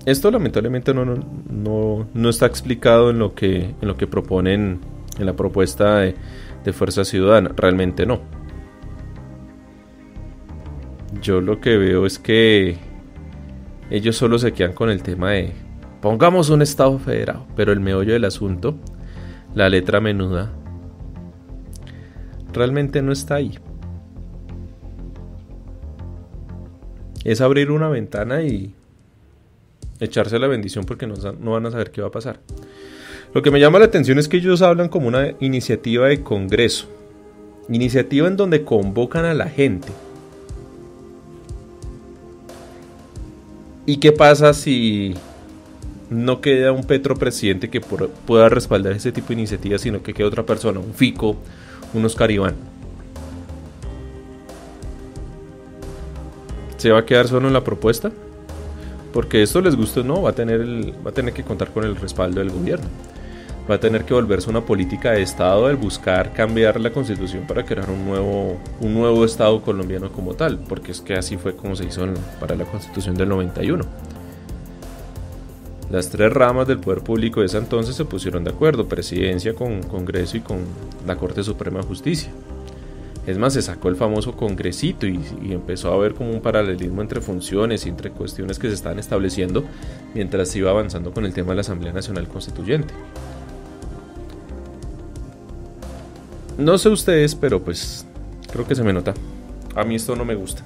Esto lamentablemente no está explicado en lo que proponen en la propuesta de Fuerza Ciudadana. Realmente no. Yo lo que veo es que ellos solo se quedan con el tema de pongamos un estado federado, pero el meollo del asunto, la letra menuda, realmente no está ahí. Es abrir una ventana y echarse la bendición porque no van a saber qué va a pasar. Lo que me llama la atención es que ellos hablan como una iniciativa de congreso, iniciativa en donde convocan a la gente. ¿Y qué pasa si no queda un Petro presidente que pueda respaldar ese tipo de iniciativas, sino que queda otra persona, un Fico, un Oscar Iván? ¿Se va a quedar solo en la propuesta? Porque esto les gusta o no, va a tener que contar con el respaldo del gobierno. Va a tener que volverse una política de Estado el buscar cambiar la Constitución para crear un nuevo Estado colombiano como tal, porque es que así fue como se hizo para la Constitución del 91. Las tres ramas del poder público de ese entonces se pusieron de acuerdo, presidencia con Congreso y con la Corte Suprema de Justicia. Es más, se sacó el famoso congresito y empezó a haber como un paralelismo entre funciones y entre cuestiones que se estaban estableciendo mientras se iba avanzando con el tema de la Asamblea Nacional Constituyente. No sé ustedes, pero pues creo que se me nota. A mí esto no me gusta.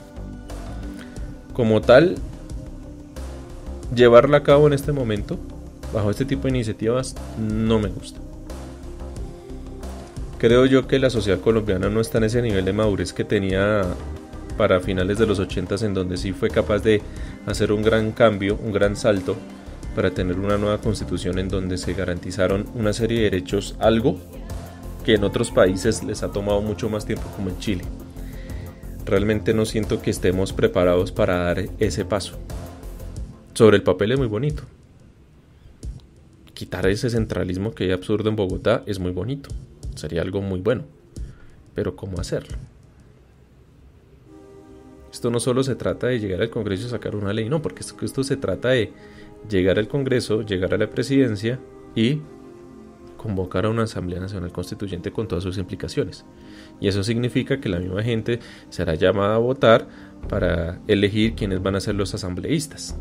Como tal, llevarla a cabo en este momento, bajo este tipo de iniciativas, no me gusta. Creo yo que la sociedad colombiana no está en ese nivel de madurez que tenía para finales de los 80s, en donde sí fue capaz de hacer un gran cambio, un gran salto, para tener una nueva constitución en donde se garantizaron una serie de derechos, algo que en otros países les ha tomado mucho más tiempo, como en Chile. Realmente no siento que estemos preparados para dar ese paso. Sobre el papel es muy bonito. Quitar ese centralismo que hay absurdo en Bogotá es muy bonito. Sería algo muy bueno. Pero ¿cómo hacerlo? Esto no solo se trata de llegar al Congreso y sacar una ley, no, porque esto se trata de llegar al Congreso, llegar a la presidencia y convocar a una Asamblea Nacional Constituyente con todas sus implicaciones. Y eso significa que la misma gente será llamada a votar para elegir quiénes van a ser los asambleístas.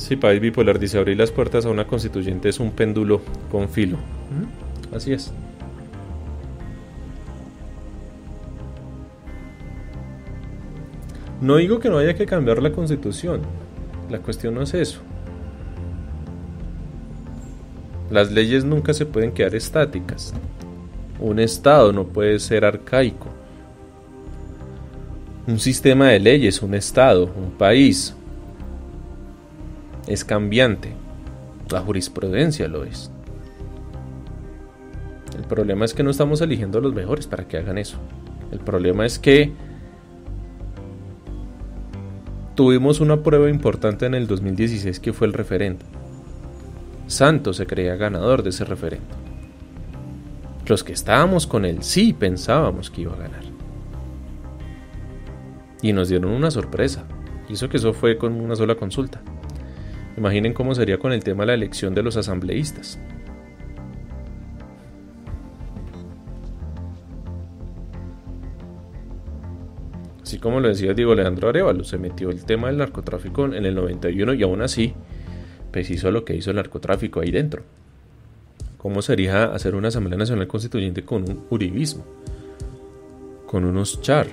Sí, país bipolar dice: abrir las puertas a una constituyente es un péndulo con filo. Así es. No digo que no haya que cambiar la constitución. La cuestión no es eso. Las leyes nunca se pueden quedar estáticas. Un estado no puede ser arcaico. Un sistema de leyes, un estado, un país es cambiante. La jurisprudencia lo es. El problema es que no estamos eligiendo a los mejores para que hagan eso. El problema es que tuvimos una prueba importante en el 2016 que fue el referendo. Santos se creía ganador de ese referendo. Los que estábamos con él sí pensábamos que iba a ganar. Y nos dieron una sorpresa. Hizo que eso fue con una sola consulta. Imaginen cómo sería con el tema de la elección de los asambleístas. Así como lo decía Diego Leandro Arévalo, se metió el tema del narcotráfico en el 91 y aún así pues hizo lo que hizo el narcotráfico ahí dentro. ¿Cómo sería hacer una Asamblea Nacional Constituyente con un uribismo? Con unos char.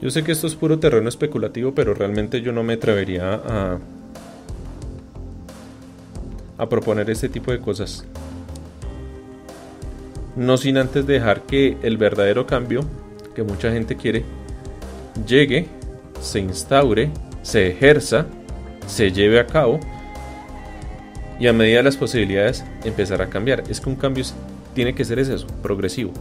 Yo sé que esto es puro terreno especulativo, pero realmente yo no me atrevería a proponer este tipo de cosas. No sin antes dejar que el verdadero cambio que mucha gente quiere llegue, se instaure, se ejerza, se lleve a cabo y a medida de las posibilidades empezar a cambiar. Es que un cambio tiene que ser eso, progresivo.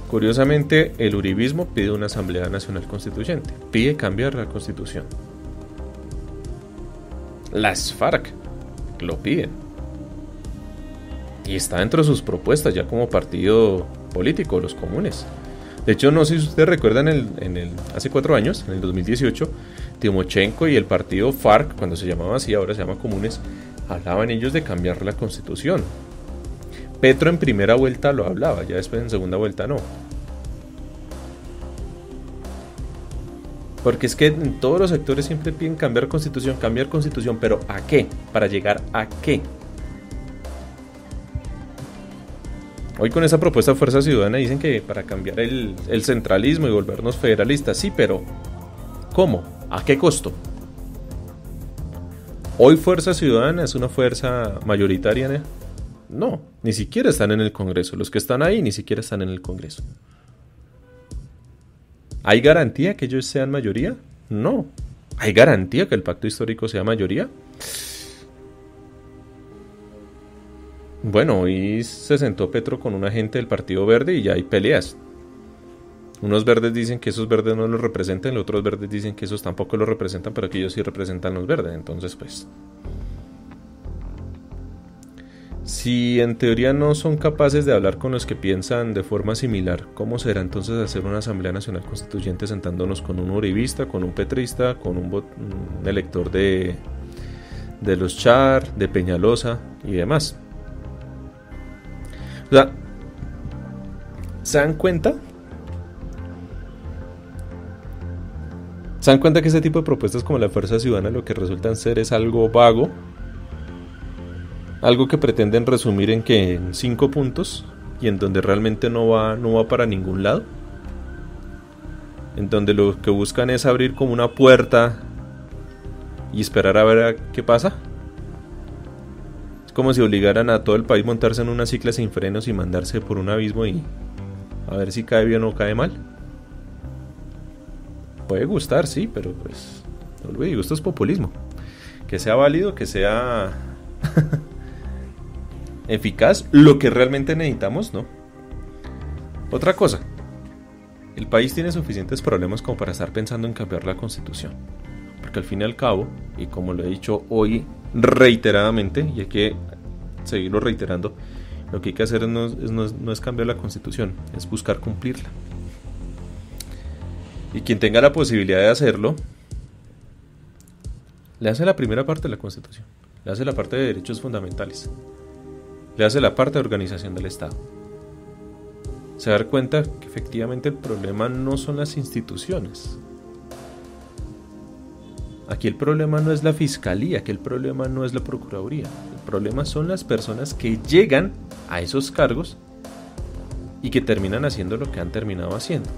Curiosamente, el uribismo pide una Asamblea Nacional Constituyente, pide cambiar la Constitución. Las FARC lo piden. Y está dentro de sus propuestas ya como partido político, los comunes. De hecho, no sé si ustedes recuerdan hace 4 años, en el 2018, Timochenko y el partido FARC, cuando se llamaba así, ahora se llama Comunes, hablaban ellos de cambiar la Constitución. Petro en primera vuelta lo hablaba, ya después en segunda vuelta no. Porque es que en todos los sectores siempre piden cambiar constitución, pero ¿a qué? ¿Para llegar a qué? Hoy con esa propuesta de Fuerza Ciudadana dicen que para cambiar el centralismo y volvernos federalistas, sí, pero ¿cómo? ¿A qué costo? ¿Hoy Fuerza Ciudadana es una fuerza mayoritaria, ¿no? No, ni siquiera están en el Congreso. Los que están ahí ni siquiera están en el Congreso. ¿Hay garantía que ellos sean mayoría? No. ¿Hay garantía que el pacto histórico sea mayoría? Bueno, hoy se sentó Petro con una gente del Partido Verde y ya hay peleas. Unos verdes dicen que esos verdes no los representan, los otros verdes dicen que esos tampoco los representan, pero que ellos sí representan los verdes. Entonces, pues, si en teoría no son capaces de hablar con los que piensan de forma similar, ¿cómo será entonces hacer una Asamblea Nacional Constituyente sentándonos con un uribista, con un petrista, con un elector de los Char, de Peñalosa y demás? O sea, ¿se dan cuenta? ¿Se dan cuenta que ese tipo de propuestas como la Fuerza Ciudadana lo que resultan ser es algo vago? Algo que pretenden resumir en 5 puntos y en donde realmente no va para ningún lado. En donde lo que buscan es abrir como una puerta y esperar a ver qué pasa. Es como si obligaran a todo el país a montarse en una cicla sin frenos y mandarse por un abismo y a ver si cae bien o cae mal. Puede gustar, sí, pero pues no lo digo, esto es populismo. Que sea válido, que sea eficaz, lo que realmente necesitamos, ¿no? Otra cosa, el país tiene suficientes problemas como para estar pensando en cambiar la Constitución, porque al fin y al cabo, y como lo he dicho hoy reiteradamente, y hay que seguirlo reiterando, lo que hay que hacer no es cambiar la Constitución, es buscar cumplirla. Y quien tenga la posibilidad de hacerlo, le hace la primera parte de la Constitución. le hace la parte de derechos fundamentales, le hace la parte de organización del Estado. Se va a dar cuenta que efectivamente el problema no son las instituciones. Aquí el problema no es la fiscalía, aquí el problema no es la procuraduría. El problema son las personas que llegan a esos cargos y que terminan haciendo lo que han terminado haciendo.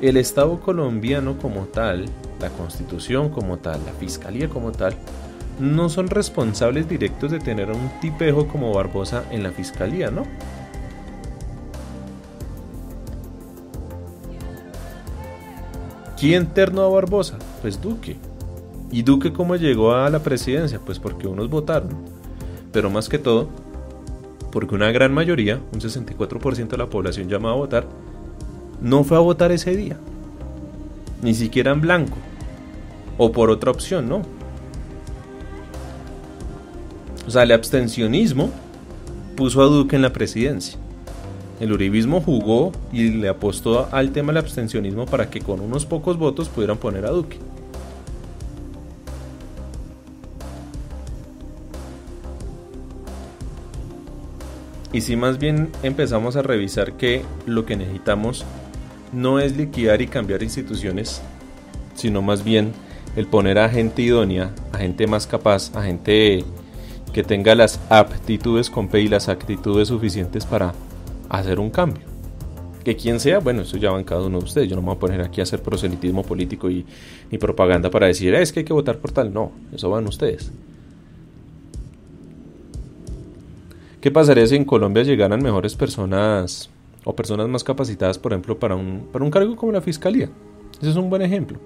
El Estado colombiano como tal, la Constitución como tal, la Fiscalía como tal, no son responsables directos de tener a un tipejo como Barbosa en la Fiscalía, ¿no? ¿Quién ternó a Barbosa? Pues Duque. ¿Y Duque cómo llegó a la presidencia? Pues porque unos votaron. Pero más que todo, porque una gran mayoría, un 64% de la población llamada a votar, no fue a votar ese día. Ni siquiera en blanco. O por otra opción, no. O sea, el abstencionismo puso a Duque en la presidencia. El uribismo jugó y le apostó al tema del abstencionismo para que con unos pocos votos pudieran poner a Duque. Y si más bien empezamos a revisar que lo que necesitamos no es liquidar y cambiar instituciones, sino más bien el poner a gente idónea, a gente más capaz, a gente que tenga las aptitudes con P y las actitudes suficientes para hacer un cambio. Que quien sea, bueno, eso ya van cada uno de ustedes. Yo no me voy a poner aquí a hacer proselitismo político y propaganda para decir, es que hay que votar por tal. No, eso van ustedes. ¿Qué pasaría si en Colombia llegaran mejores personas o personas más capacitadas, por ejemplo, para un cargo como la Fiscalía? Ese es un buen ejemplo.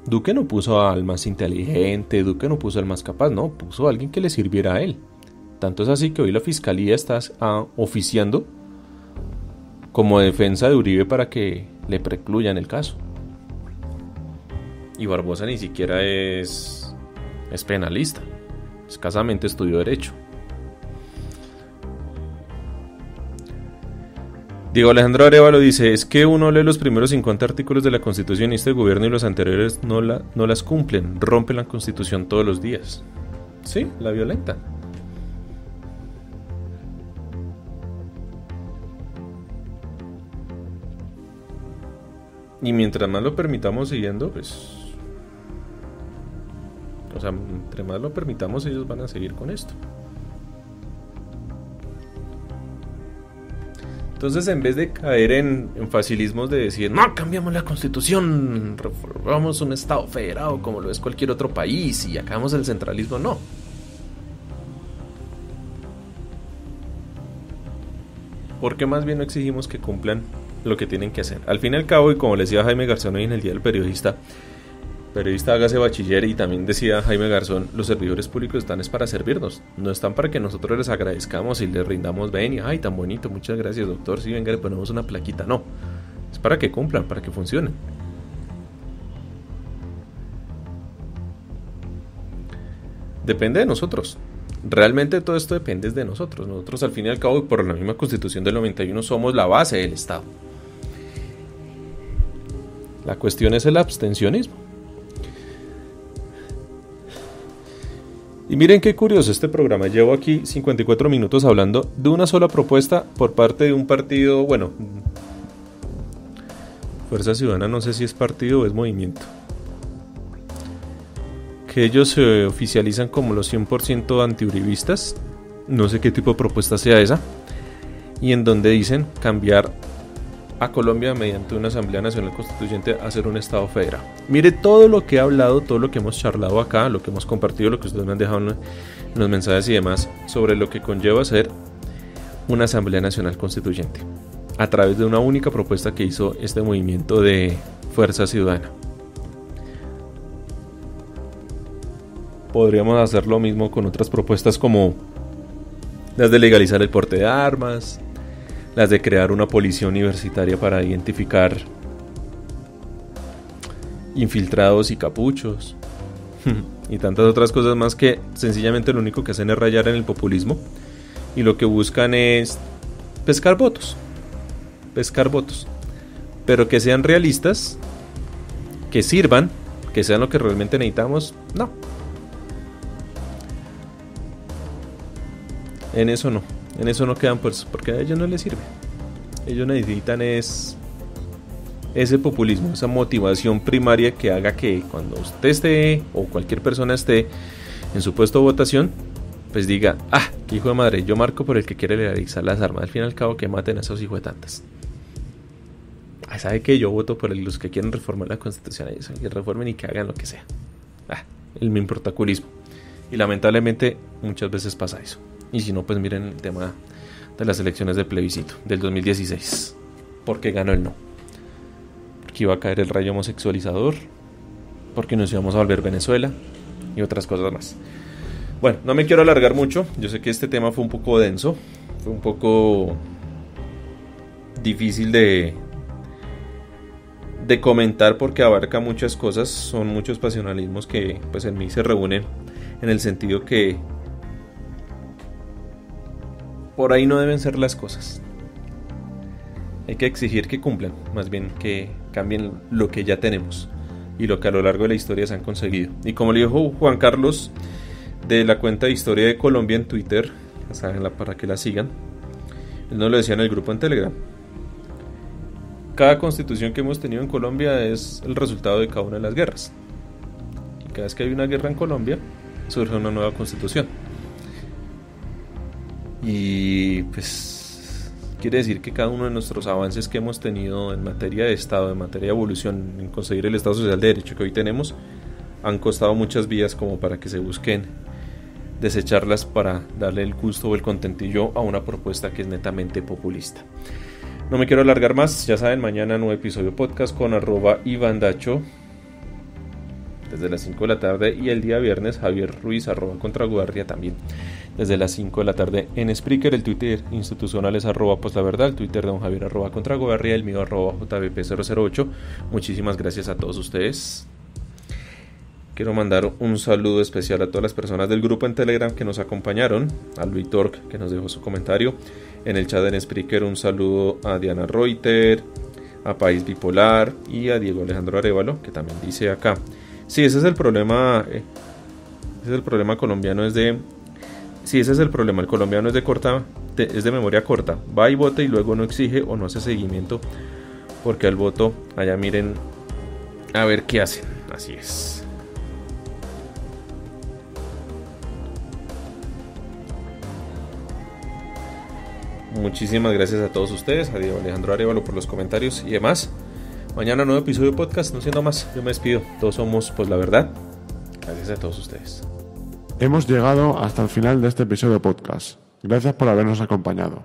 Duque no puso al más inteligente, Duque no puso al más capaz, no, puso a alguien que le sirviera a él. Tanto es así que hoy la Fiscalía está oficiando como defensa de Uribe para que le precluyan el caso. Y Barbosa ni siquiera es penalista, escasamente estudió Derecho. Diego Alejandro Arevalo dice, es que uno lee los primeros 50 artículos de la Constitución y este gobierno y los anteriores no las cumplen, rompen la Constitución todos los días. Sí, la violenta. Y mientras más lo permitamos siguiendo, pues... O sea, entre más lo permitamos, ellos van a seguir con esto. Entonces, en vez de caer en facilismos de decir, no, cambiamos la Constitución, reformamos un Estado federado como lo es cualquier otro país y acabamos el centralismo, no. ¿Por qué más bien no exigimos que cumplan lo que tienen que hacer? Al fin y al cabo, y como le decía Jaime Garzón hoy en el Día del Periodista hágase bachiller, y también decía Jaime Garzón, los servidores públicos están es para servirnos, no están para que nosotros les agradezcamos y les rindamos ven y ay, tan bonito, muchas gracias doctor, sí, venga, le ponemos una plaquita, no, es para que cumplan, para que funcionen. Depende de nosotros. Realmente todo esto depende de nosotros. Nosotros al fin y al cabo, y por la misma Constitución del 91, somos la base del Estado. La cuestión es el abstencionismo. Y miren qué curioso este programa. Llevo aquí 54 minutos hablando de una sola propuesta por parte de un partido, bueno, Fuerza Ciudadana, no sé si es partido o es movimiento, que ellos se oficializan como los 100% antiuribistas, no sé qué tipo de propuesta sea esa, y en donde dicen cambiar a Colombia mediante una Asamblea Nacional Constituyente a ser un Estado federal. Mire todo lo que he hablado, todo lo que hemos charlado acá, lo que hemos compartido, lo que ustedes me han dejado en los mensajes y demás, sobre lo que conlleva ser una Asamblea Nacional Constituyente, a través de una única propuesta que hizo este movimiento de Fuerza Ciudadana. Podríamos hacer lo mismo con otras propuestas como las de legalizar el porte de armas, las de crear una policía universitaria para identificar infiltrados y capuchos y tantas otras cosas más que sencillamente lo único que hacen es rayar en el populismo y lo que buscan es pescar votos, pero que sean realistas, que sirvan, que sean lo que realmente necesitamos, no. En eso no quedan, pues, porque a ellos no les sirve. Ellos necesitan ese populismo, esa motivación primaria que haga que cuando usted esté o cualquier persona esté en su puesto de votación, pues diga, qué hijo de madre, yo marco por el que quiere legalizar las armas, al fin y al cabo que maten a esos hijos de tantas. ¿Sabe qué? Yo voto por los que quieren reformar la Constitución, que reformen y que hagan lo que sea. El mismo protagonismo. Y lamentablemente muchas veces pasa eso. Y si no, pues miren el tema de las elecciones de plebiscito del 2016. ¿Por qué ganó el no? Porque iba a caer el rayo homosexualizador, porque nos íbamos a volver Venezuela y otras cosas más. Bueno, no me quiero alargar mucho. Yo sé que este tema fue un poco denso, fue un poco difícil de comentar porque abarca muchas cosas, son muchos pasionalismos que pues en mí se reúnen en el sentido que por ahí no deben ser las cosas. Hay que exigir que cumplan, más bien que cambien lo que ya tenemos y lo que a lo largo de la historia se han conseguido. Y como le dijo Juan Carlos de la cuenta de Historia de Colombia en Twitter, para que la sigan, él nos lo decía en el grupo en Telegram: cada constitución que hemos tenido en Colombia es el resultado de cada una de las guerras. Y cada vez que hay una guerra en Colombia, surge una nueva constitución. Y pues quiere decir que cada uno de nuestros avances que hemos tenido en materia de Estado, en materia de evolución, en conseguir el Estado Social de Derecho que hoy tenemos, han costado muchas vidas como para que se busquen desecharlas para darle el gusto o el contentillo a una propuesta que es netamente populista. No me quiero alargar más, ya saben, mañana nuevo episodio podcast con @ivandacho desde las 5 de la tarde y el día viernes Javier Ruiz @contraguardia también desde las 5 de la tarde en Spreaker. El Twitter institucional es @pues la verdad, el Twitter de don Javier @contraguardia, el mío @jvp008. Muchísimas gracias a todos ustedes. Quiero mandar un saludo especial a todas las personas del grupo en Telegram que nos acompañaron, a Luis Torque que nos dejó su comentario en el chat en Spreaker. Un saludo a Diana Reuter, a País Bipolar y a Diego Alejandro Arevalo, que también dice acá: sí, ese es el problema, el colombiano es de... Sí, ese es el problema, el colombiano es de memoria corta, va y vota y luego no exige o no hace seguimiento, porque al voto, allá miren a ver qué hacen. Así es. Muchísimas gracias a todos ustedes, a Diego Alejandro Arevalo por los comentarios y demás. Mañana nuevo episodio de podcast, no siendo más, yo me despido. Todos somos Pues la Verdad. Gracias a todos ustedes. Hemos llegado hasta el final de este episodio de podcast. Gracias por habernos acompañado.